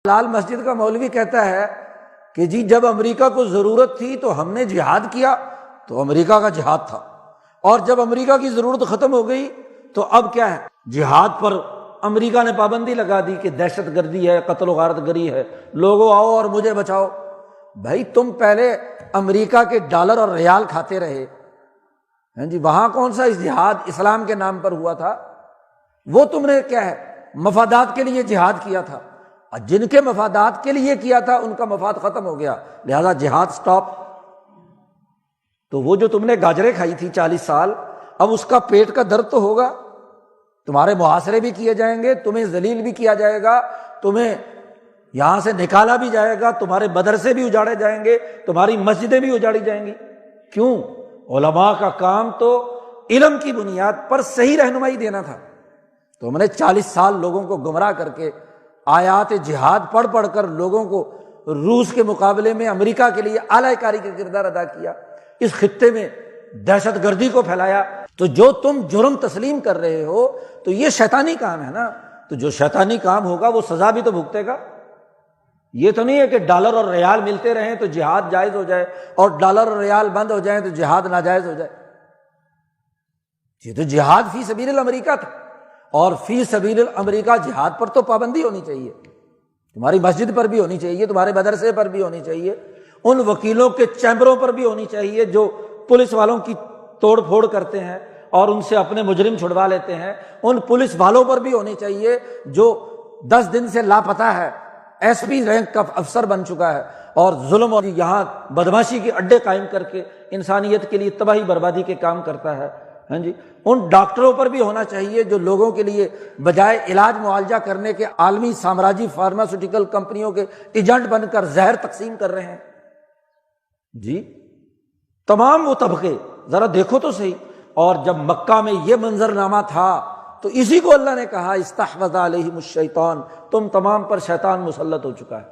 لال مسجد کا مولوی کہتا ہے کہ جی جب امریکہ کو ضرورت تھی تو ہم نے جہاد کیا تو امریکہ کا جہاد تھا، اور جب امریکہ کی ضرورت ختم ہو گئی تو اب کیا ہے، جہاد پر امریکہ نے پابندی لگا دی کہ دہشت گردی ہے، قتل و غارت گری ہے، لوگوں آؤ اور مجھے بچاؤ۔ بھائی تم پہلے امریکہ کے ڈالر اور ریال کھاتے رہے ہیں جی، وہاں کون سا جہاد اسلام کے نام پر ہوا تھا؟ وہ تم نے کیا ہے مفادات کے لیے جہاد کیا تھا، اور جن کے مفادات کے لیے کیا تھا ان کا مفاد ختم ہو گیا، لہذا جہاد سٹاپ۔ تو وہ جو تم نے گاجریں کھائی تھی 40 سال، اب اس کا پیٹ کا درد تو ہوگا، تمہارے محاصرے بھی کیے جائیں گے، تمہیں ذلیل بھی کیا جائے گا، تمہیں یہاں سے نکالا بھی جائے گا، تمہارے مدرسے بھی اجاڑے جائیں گے، تمہاری مسجدیں بھی اجاڑی جائیں گی۔ کیوں؟ علماء کا کام تو علم کی بنیاد پر صحیح رہنمائی دینا تھا۔ تو ہم نے 40 سال لوگوں کو گمراہ کر کے آیات جہاد پڑھ پڑھ کر لوگوں کو روس کے مقابلے میں امریکہ کے لیے اعلی کاری کا کردار ادا کیا، اس خطے میں دہشت گردی کو پھیلایا۔ تو جو تم جرم تسلیم کر رہے ہو تو یہ شیطانی کام ہے نا، تو جو شیطانی کام ہوگا وہ سزا بھی تو بھگتے گا۔ یہ تو نہیں ہے کہ ڈالر اور ریال ملتے رہیں تو جہاد جائز ہو جائے، اور ڈالر اور ریال بند ہو جائیں تو جہاد ناجائز ہو جائے۔ یہ تو جہاد فی سبیل الامریکہ تھا، اور فی سبیل الامریکہ جہاد پر تو پابندی ہونی چاہیے، تمہاری مسجد پر بھی ہونی چاہیے، تمہارے مدرسے پر بھی ہونی چاہیے، ان وکیلوں کے چیمبروں پر بھی ہونی چاہیے جو پولیس والوں کی توڑ پھوڑ کرتے ہیں اور ان سے اپنے مجرم چھڑوا لیتے ہیں، ان پولیس والوں پر بھی ہونی چاہیے جو 10 دن سے لاپتہ ہے، ایس پی رینک کا افسر بن چکا ہے اور ظلم اور یہاں بدماشی کے اڈے قائم کر کے انسانیت کے لیے تباہی بربادی کے کام کرتا ہے۔ ہاں جی، ان ڈاکٹروں پر بھی ہونا چاہیے جو لوگوں کے لیے بجائے علاج معالجہ کرنے کے عالمی سامراجی فارماسیوٹیکل کمپنیوں کے ایجنٹ بن کر زہر تقسیم کر رہے ہیں۔ جی تمام وہ طبقے ذرا دیکھو تو صحیح۔ اور جب مکہ میں یہ منظرنامہ تھا تو اسی کو اللہ نے کہا استحوذ علیہم الشیطان، تم تمام پر شیطان مسلط ہو چکا ہے۔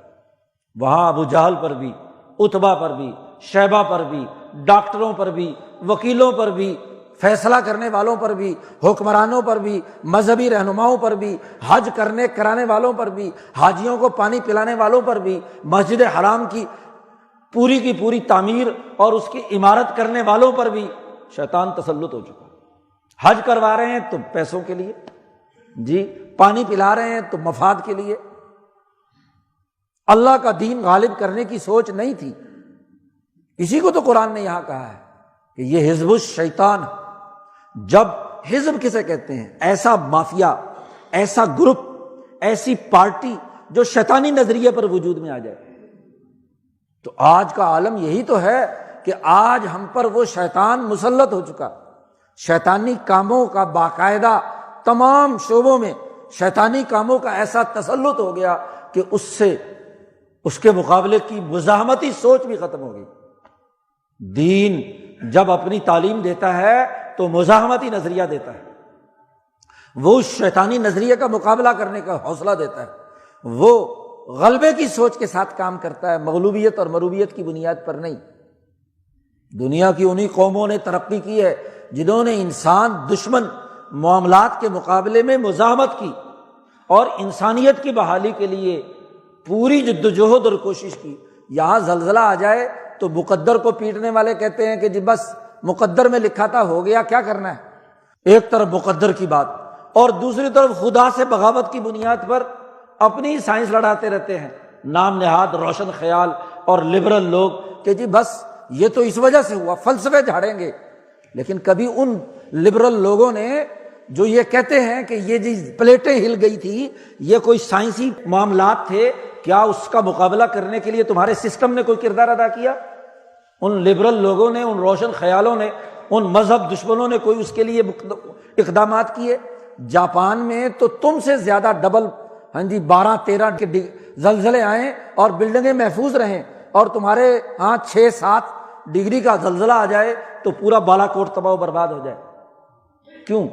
وہاں ابو جہل پر بھی، عتبہ پر بھی، شیبہ پر بھی، ڈاکٹروں پر بھی، وکیلوں پر بھی، فیصلہ کرنے والوں پر بھی، حکمرانوں پر بھی، مذہبی رہنماؤں پر بھی، حج کرنے کرانے والوں پر بھی، حاجیوں کو پانی پلانے والوں پر بھی، مسجد حرام کی پوری تعمیر اور اس کی عمارت کرنے والوں پر بھی شیطان تسلط ہو چکا۔ حج کروا رہے ہیں تو پیسوں کے لیے، جی پانی پلا رہے ہیں تو مفاد کے لیے، اللہ کا دین غالب کرنے کی سوچ نہیں تھی۔ اسی کو تو قرآن نے یہاں کہا ہے کہ یہ حزب الشیطان۔ جب حزب کسے کہتے ہیں؟ ایسا مافیا، ایسا گروپ، ایسی پارٹی جو شیطانی نظریے پر وجود میں آ جائے۔ تو آج کا عالم یہی تو ہے کہ آج ہم پر وہ شیطان مسلط ہو چکا، شیطانی کاموں کا باقاعدہ تمام شعبوں میں شیطانی کاموں کا ایسا تسلط ہو گیا کہ اس سے اس کے مقابلے کی مزاحمتی سوچ بھی ختم ہو گئی۔ دین جب اپنی تعلیم دیتا ہے تو مزاحمتی نظریہ دیتا ہے، وہ شیطانی نظریے کا مقابلہ کرنے کا حوصلہ دیتا ہے، وہ غلبے کی سوچ کے ساتھ کام کرتا ہے، مغلوبیت اور مروبیت کی بنیاد پر نہیں۔ دنیا کی انہی قوموں نے ترقی کی ہے جنہوں نے انسان دشمن معاملات کے مقابلے میں مزاحمت کی اور انسانیت کی بحالی کے لیے پوری جدوجہد اور کوشش کی۔ یہاں زلزلہ آ جائے تو مقدر کو پیٹنے والے کہتے ہیں کہ جی بس مقدر میں لکھا تھا ہو گیا، کیا کرنا ہے؟ ایک طرف مقدر کی بات اور دوسری طرف خدا سے بغاوت کی بنیاد پر اپنی سائنس لڑاتے رہتے ہیں، نام نہاد روشن خیال اور لبرل لوگ کہ جی بس یہ تو اس وجہ سے ہوا، فلسفے جھاڑیں گے۔ لیکن کبھی ان لبرل لوگوں نے جو یہ کہتے ہیں کہ یہ جی پلیٹیں ہل گئی تھی، یہ کوئی سائنسی معاملات تھے، کیا اس کا مقابلہ کرنے کے لیے تمہارے سسٹم نے کوئی کردار ادا کیا؟ ان لبرل لوگوں نے، ان روشن خیالوں نے، ان مذہب دشمنوں نے کوئی اس کے لیے اقدامات کیے؟ جاپان میں تو تم سے زیادہ ڈبل 12-13 کے زلزلے آئیں اور بلڈنگیں محفوظ رہیں، اور تمہارے ہاں 6-7 ڈگری کا زلزلہ آ جائے تو پورا بالا کوٹ تباہ و برباد ہو جائے۔ کیوں؟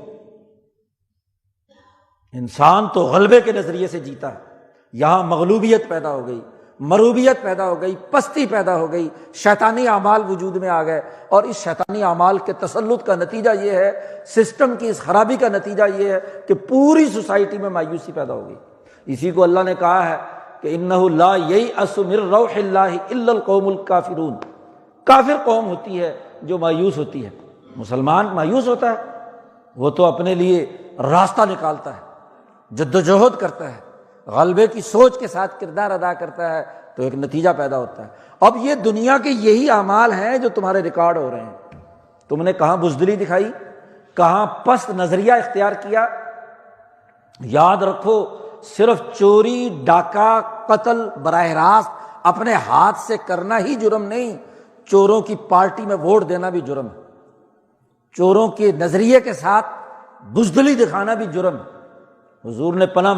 انسان تو غلبے کے نظریے سے جیتا ہے، یہاں مغلوبیت پیدا ہو گئی، مروبیت پیدا ہو گئی، پستی پیدا ہو گئی، شیطانی اعمال وجود میں آ گئے، اور اس شیطانی اعمال کے تسلط کا نتیجہ یہ ہے، سسٹم کی اس خرابی کا نتیجہ یہ ہے کہ پوری سوسائٹی میں مایوسی پیدا ہو گئی۔ اسی کو اللہ نے کہا ہے کہ انہ لا ییأس من روح اللہ الا القوم الکافرون، کافر قوم ہوتی ہے جو مایوس ہوتی ہے۔ مسلمان مایوس ہوتا ہے، وہ تو اپنے لیے راستہ نکالتا ہے، جدوجہد کرتا ہے، غلبے کی سوچ کے ساتھ کردار ادا کرتا ہے، تو ایک نتیجہ پیدا ہوتا ہے۔ اب یہ دنیا کے یہی اعمال ہیں جو تمہارے ریکارڈ ہو رہے ہیں۔ تم نے کہاں بزدلی دکھائی، کہاں پست نظریہ اختیار کیا۔ یاد رکھو، صرف چوری، ڈاکہ، قتل براہ راست اپنے ہاتھ سے کرنا ہی جرم نہیں، چوروں کی پارٹی میں ووٹ دینا بھی جرم ہے، چوروں کے نظریے کے ساتھ بزدلی دکھانا بھی جرم ہے۔ حضور نے پناہ